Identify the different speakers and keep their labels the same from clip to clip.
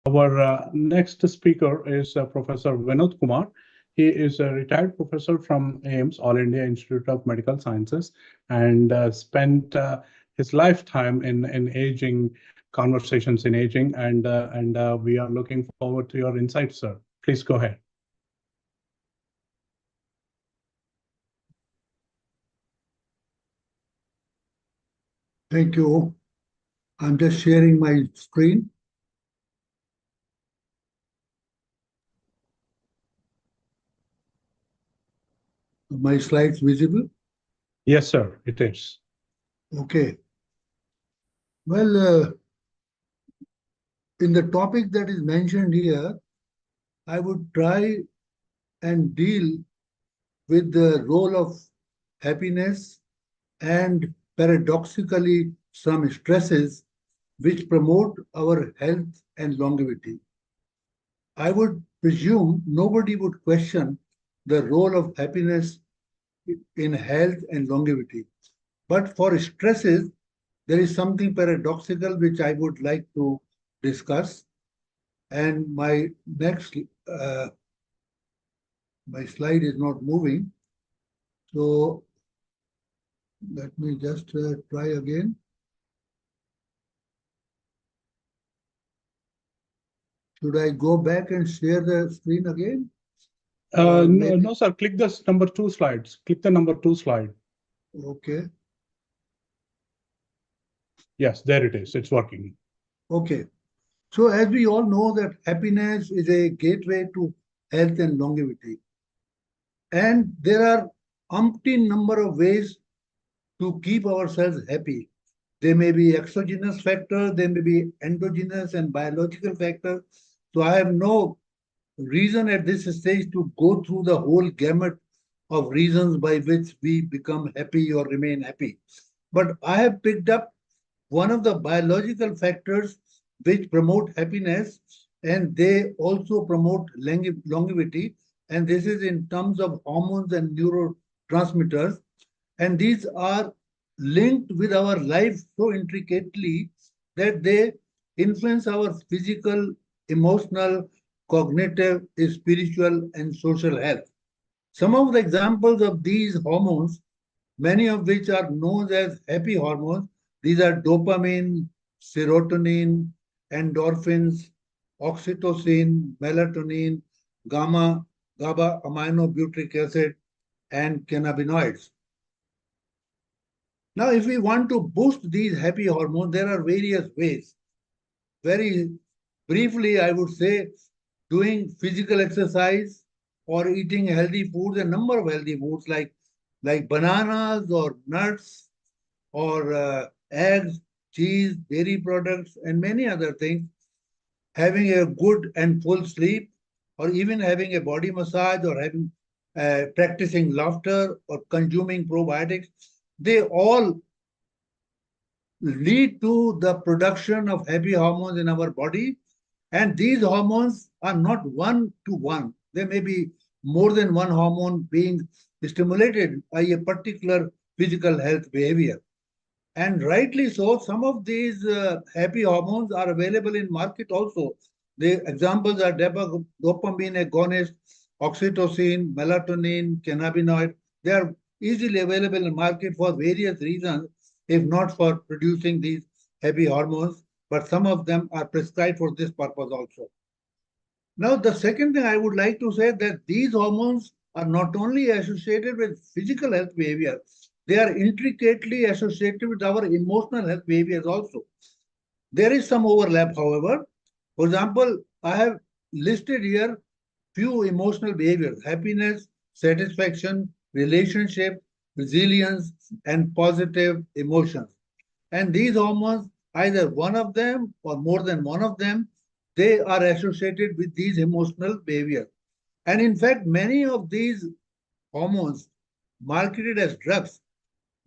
Speaker 1: Our next speaker is Professor Vinod Kumar. He is a retired professor from AIMS, All India Institute of Medical Sciences, and spent his lifetime in aging, conversations in aging, and we are looking forward to your insights, sir. Please go ahead.
Speaker 2: Thank you. I'm just sharing my screen. My slides visible?
Speaker 1: Yes, sir, it is.
Speaker 2: Okay. Well, in the topic that is mentioned here, I would try and deal with the role of happiness and paradoxically some stresses which promote our health and longevity. I would presume nobody would question the role of happiness in health and longevity. But for stresses, there is something paradoxical which I would like to discuss. And my next, my slide is not moving. So let me just try again. Should I go back and share the screen again?
Speaker 1: No, sir, click this number 2 slides. Click the number 2 slide.
Speaker 2: Okay.
Speaker 1: Yes, there it is. It's working.
Speaker 2: Okay. So as we all know that happiness is a gateway to health and longevity. And there are umpteen number of ways to keep ourselves happy. There may be exogenous factors, there may be endogenous and biological factors. So I have no reason at this stage to go through the whole gamut of reasons by which we become happy or remain happy. But I have picked up one of the biological factors which promote happiness, and they also promote longevity. And this is in terms of hormones and neurotransmitters. And these are linked with our life so intricately that they influence our physical, emotional, cognitive, spiritual, and social health. Some of the examples of these hormones, many of which are known as happy hormones, these are dopamine, serotonin, endorphins, oxytocin, melatonin, GABA aminobutyric acid, and cannabinoids. Now, if we want to boost these happy hormones, there are various ways. Very briefly, I would say doing physical exercise or eating healthy foods, a number of healthy foods like bananas or nuts or eggs, cheese, dairy products, and many other things, having a good and full sleep, or even having a body massage or having practicing laughter or consuming probiotics, they all lead to the production of happy hormones in our body. And these hormones are not one to one. There may be more than one hormone being stimulated by a particular physical health behavior. And rightly so, some of these happy hormones are available in market also. The examples are dopamine agonist, oxytocin, melatonin, cannabinoid. They are easily available in market for various reasons, if not for producing these happy hormones, but some of them are prescribed for this purpose also. Now, the second thing I would like to say that these hormones are not only associated with physical health behavior, they are intricately associated with our emotional health behaviors also. There is some overlap, however. For example, I have listed here few emotional behaviors: happiness, satisfaction, relationship, resilience, and positive emotions. And these hormones, either one of them or more than one of them, they are associated with these emotional behaviors. And in fact, many of these hormones marketed as drugs,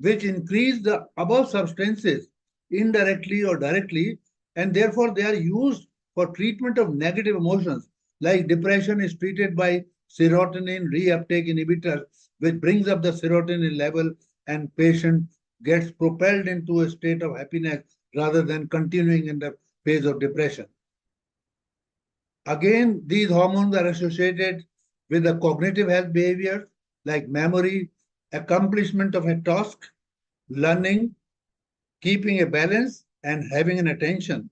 Speaker 2: which increase the above substances indirectly or directly, and therefore they are used for treatment of negative emotions. Like depression is treated by serotonin reuptake inhibitor, which brings up the serotonin level, and patient gets propelled into a state of happiness rather than continuing in the phase of depression. Again, these hormones are associated with the cognitive health behaviors like memory, accomplishment of a task, learning, keeping a balance, and having an attention.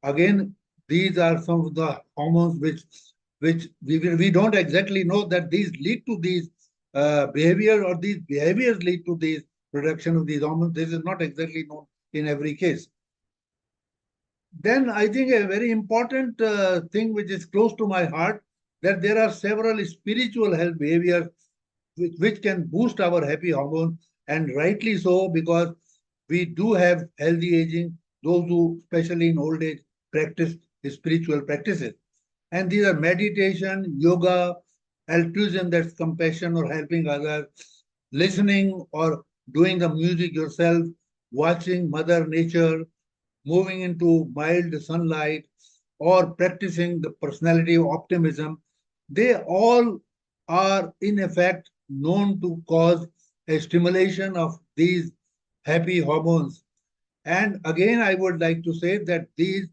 Speaker 2: Again, these are some of the hormones which we don't exactly know that these lead to these behavior, or these behaviors lead to these production of these hormones. This is not exactly known in every case. Then I think a very important thing which is close to my heart, that there are several spiritual health behaviors which can boost our happy hormone, and rightly so, because we do have healthy aging, those who, especially in old age, practice spiritual practices. And these are meditation, yoga, altruism, that's compassion or helping others, listening or doing the music yourself, watching Mother Nature, moving into mild sunlight, or practicing the personality of optimism. They all are, in effect, known to cause a stimulation of these happy hormones. And again, I would like to say that these,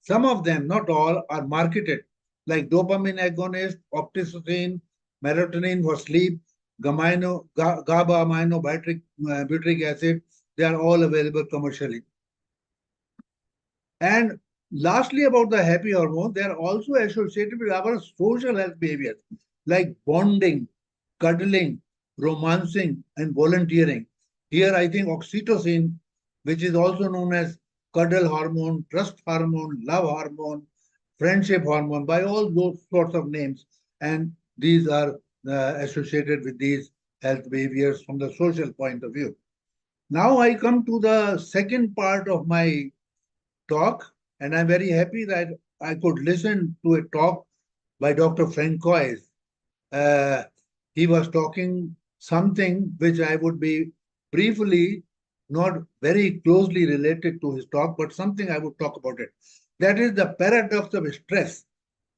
Speaker 2: some of them, not all, are marketed, like dopamine agonist, oxytocin, melatonin for sleep, GABA amino butyric acid. They are all available commercially. And lastly, about the happy hormone, they are also associated with our social health behaviors like bonding, cuddling, romancing, and volunteering. Here, I think oxytocin, which is also known as cuddle hormone, trust hormone, love hormone, friendship hormone, by all those sorts of names. And these are associated with these health behaviors from the social point of view. Now I come to the second part of my talk, and I'm very happy that I could listen to a talk by Dr. Francois. Uh, he was talking something which I would be briefly, not very closely related to his talk, but something I would talk about it. That is the paradox of stress,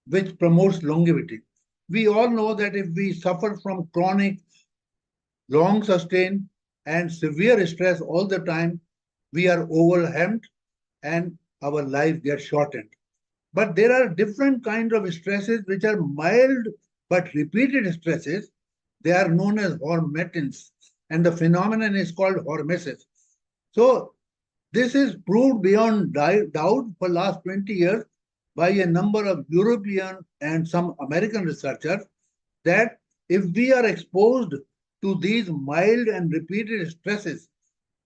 Speaker 2: which promotes longevity. We all know that if we suffer from chronic, long sustained, and severe stress all the time, we are overwhelmed and our life gets shortened. But there are different kinds of stresses which are mild but repeated stresses. They are known as hormetins, and the phenomenon is called hormesis. So this is proved beyond doubt for last 20 years by a number of European and some American researchers, that if we are exposed to these mild and repeated stresses,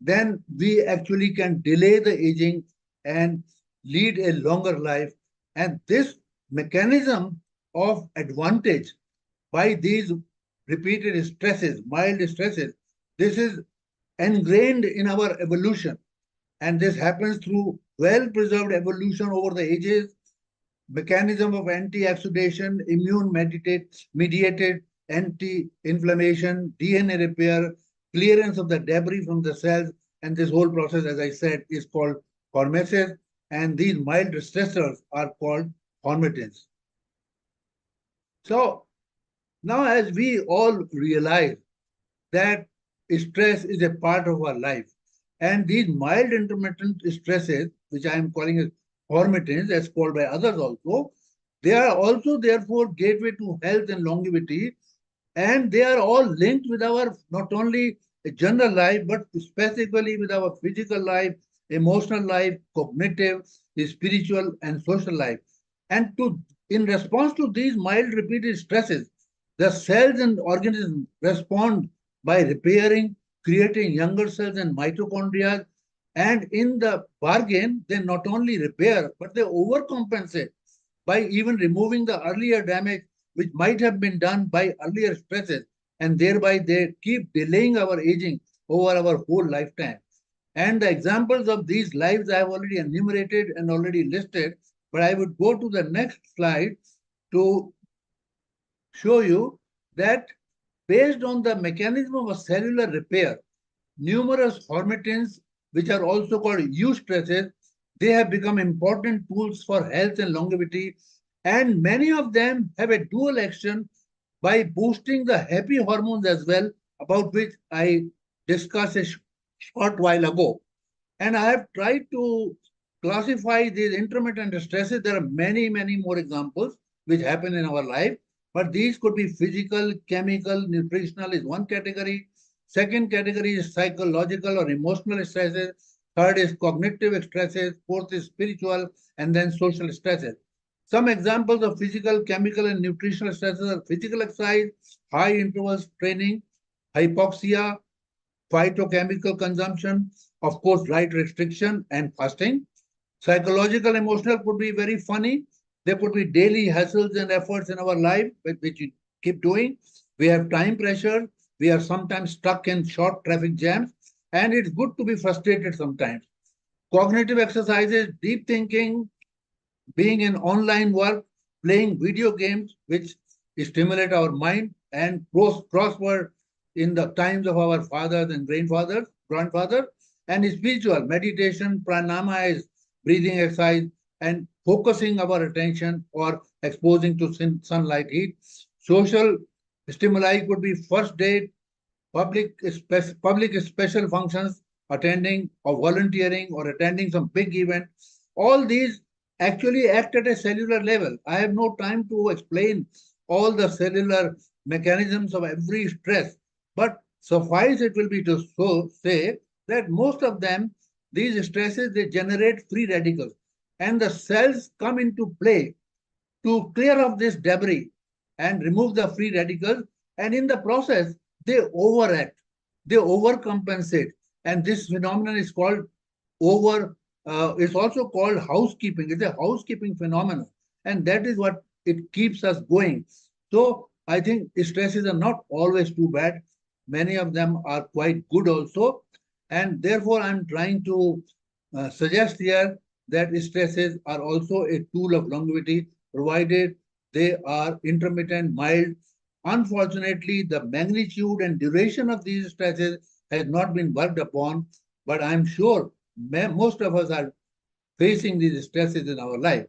Speaker 2: then we actually can delay the aging and lead a longer life. And this mechanism of advantage by these repeated stresses, mild stresses, this is ingrained in our evolution. And this happens through well-preserved evolution over the ages, mechanism of anti-oxidation, immune-mediated anti-inflammation, DNA repair, clearance of the debris from the cells, and this whole process, as I said, is called hormesis, and these mild stressors are called hormetins. So now, as we all realize that stress is a part of our life, and these mild intermittent stresses, which I am calling as hormetins, as called by others also, they are also therefore gateway to health and longevity, and they are all linked with our not only general life, but specifically with our physical life, emotional life, cognitive, spiritual, and social life. And to in response to these mild repeated stresses, the cells and organisms respond by repairing, creating younger cells and mitochondria. And in the bargain, they not only repair, but they overcompensate by even removing the earlier damage which might have been done by earlier stresses, and thereby they keep delaying our aging over our whole lifetime. And the examples of these lives I have already enumerated and already listed, but I would go to the next slide to show you that based on the mechanism of a cellular repair, numerous hormetins, which are also called eustresses, they have become important tools for health and longevity, and many of them have a dual action by boosting the happy hormones as well, about which I discussed a short while ago. And I have tried to classify these intermittent stresses. There are many, many more examples, which happen in our life. But these could be physical, chemical, nutritional is one category. Second category is psychological or emotional stresses. Third is cognitive stresses. Fourth is spiritual, and then social stresses. Some examples of physical, chemical, and nutritional stresses are physical exercise, high interval training, hypoxia, phytochemical consumption, of course, diet restriction and fasting. Psychological, emotional could be very funny. There could be daily hassles and efforts in our life, which we keep doing. We have time pressure. We are sometimes stuck in short traffic jams, and it's good to be frustrated sometimes. Cognitive exercises, deep thinking, being in online work, playing video games, which stimulate our mind and prosper in the times of our fathers and grandfathers, and spiritual meditation, pranayama is breathing exercise, and focusing our attention or exposing to sunlight heat. Social stimuli could be first date, public special functions, attending or volunteering or attending some big event. All these actually act at a cellular level. I have no time to explain all the cellular mechanisms of every stress, but suffice it will be to say that most of them, these stresses, they generate free radicals, and the cells come into play to clear off this debris and remove the free radicals. And in the process, they overact, they overcompensate. And this phenomenon is called it's also called housekeeping. It's a housekeeping phenomenon. And that is what it keeps us going. So I think stresses are not always too bad. Many of them are quite good also. And therefore, I'm trying to suggest here that stresses are also a tool of longevity, provided they are intermittent, mild. Unfortunately, the magnitude and duration of these stresses has not been worked upon, but I'm sure most of us are facing these stresses in our life.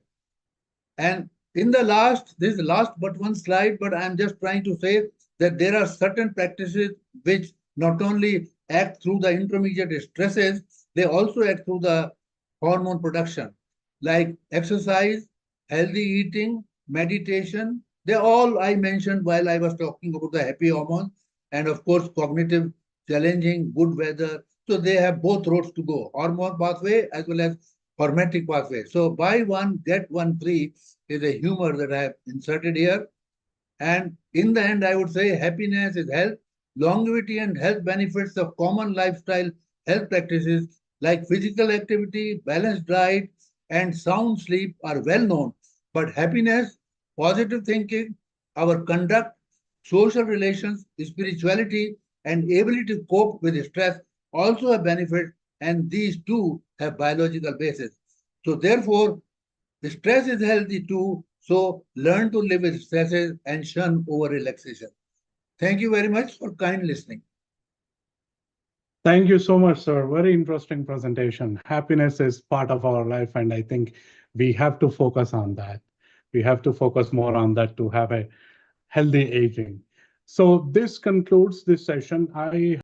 Speaker 2: And in the last, this is the last but one slide, but I'm just trying to say that there are certain practices which not only act through the intermediate stresses, they also act through the hormone production, like exercise, healthy eating, meditation. They all I mentioned while I was talking about the happy hormones, and of course, cognitive, challenging, good weather. So they have both roads to go, hormone pathway as well as hormetic pathway. So buy one, get one free is a humor that I have inserted here. And in the end, I would say happiness is health, longevity and health benefits of common lifestyle health practices like physical activity, balanced diet, and sound sleep are well known. But happiness, positive thinking, our conduct, social relations, spirituality, and ability to cope with stress also have benefits, and these too have biological basis. So therefore, stress is healthy too. So learn to live with stresses and shun over relaxation. Thank you very much for kind listening.
Speaker 1: Thank you so much, sir. Very interesting presentation. Happiness is part of our life, and I think we have to focus on that. We have to focus more on that to have a healthy aging. So this concludes this session. I